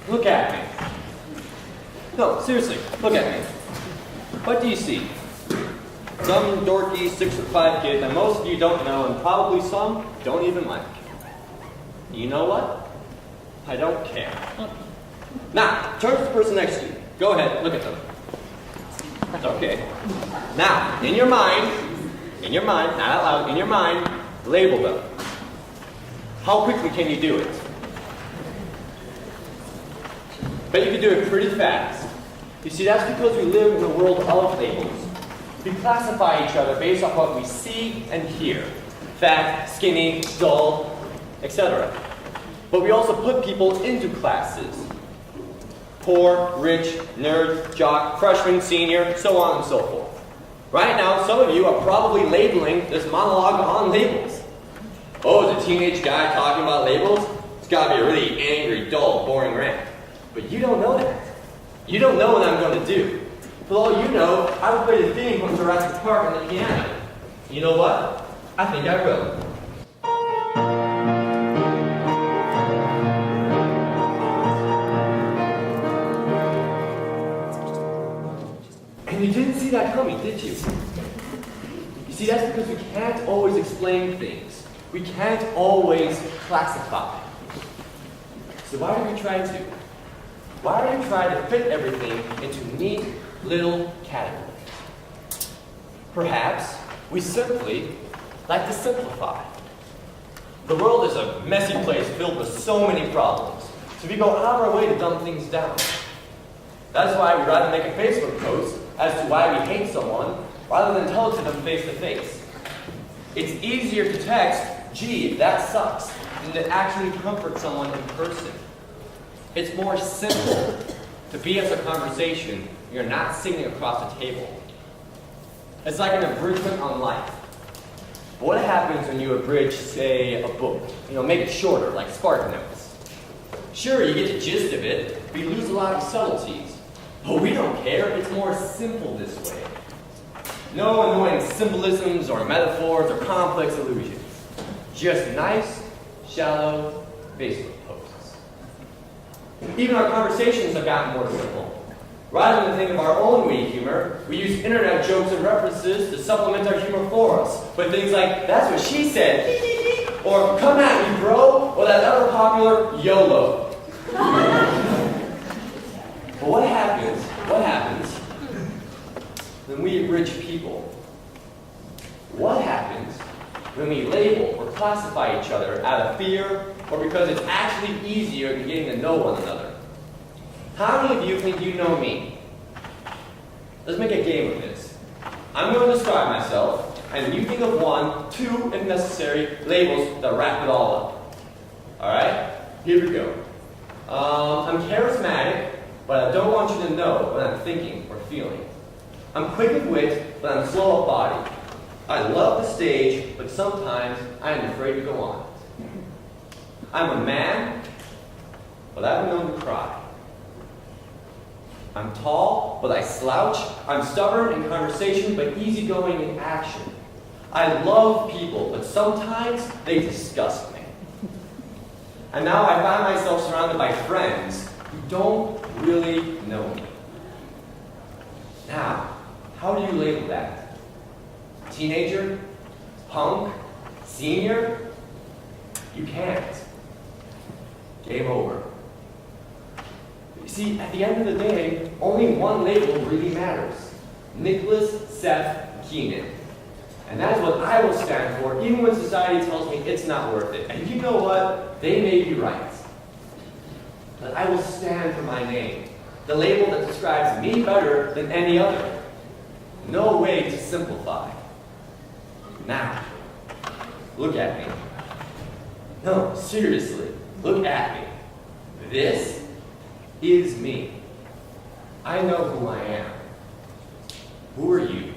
Look at me. No, seriously, look at me. What do you see? Some dorky 6'5" kid that most of you don't know and probably some don't even like. You know what? I don't care. Now, turn to the person next to you. Go ahead, look at them. Okay. Now, in your mind, not out loud, in your mind, label them. How quickly can you do it? But you can do it pretty fast. You see, that's because we live in a world of labels. We classify each other based off what we see and hear. Fat, skinny, dull, etc. But we also put people into classes. Poor, rich, nerd, jock, freshman, senior, so on and so forth. Right now, some of you are probably labeling this monologue on labels. Oh, is a teenage guy talking about labels? It's got to be a really angry, dull, boring rant. But you don't know that. You don't know what I'm going to do. For all you know, I will play the theme from Jurassic Park on the piano. You know what? I think I will. And you didn't see that coming, did you? You see, that's because we can't always explain things. We can't always classify. So why do we try to? Why do we try to fit everything into neat little categories? Perhaps we simply like to simplify. The world is a messy place filled with so many problems, so we go out of our way to dumb things down. That's why we'd rather make a Facebook post as to why we hate someone rather than tell it to them face to face. It's easier to text, gee, that sucks, than to actually comfort someone in person. It's more simple to be as a conversation. You're not sitting across the table. It's like an abridgment on life. But what happens when you abridge, say, a book? Make it shorter, like Spark Notes. Sure, you get the gist of it, but you lose a lot of subtleties. But we don't care. It's more simple this way. No annoying symbolisms or metaphors or complex illusions. Just nice, shallow Facebook posts. Even our conversations have gotten more simple. Rather than think of our own witty humor, we use internet jokes and references to supplement our humor for us. With things like, that's what she said, or come at me, bro, or that ever popular YOLO. But what happens when we abridge people? What happens when we label or classify each other out of fear or because it's actually easier than getting to know one another? How many of you think you know me? Let's make a game of this. I'm going to describe myself, and you think of 1, 2, if necessary, labels that wrap it all up. Alright? Here we go. I'm charismatic, but I don't want you to know what I'm thinking or feeling. I'm quick of wit, but I'm slow of body. I love the stage, but sometimes I am afraid to go on it. I'm a man, but I've known to cry. I'm tall, but I slouch. I'm stubborn in conversation, but easygoing in action. I love people, but sometimes they disgust me. And now I find myself surrounded by friends who don't really know me. Now, how do you label that? Teenager? Punk? Senior? You can't. Game over. You see, at the end of the day, only one label really matters. Nicholas Seth Keenan. And that is what I will stand for, even when society tells me it's not worth it. And you know what? They may be right. But I will stand for my name, the label that describes me better than any other. No way to simplify. Now, look at me. No, seriously, look at me. This is me. I know who I am. Who are you?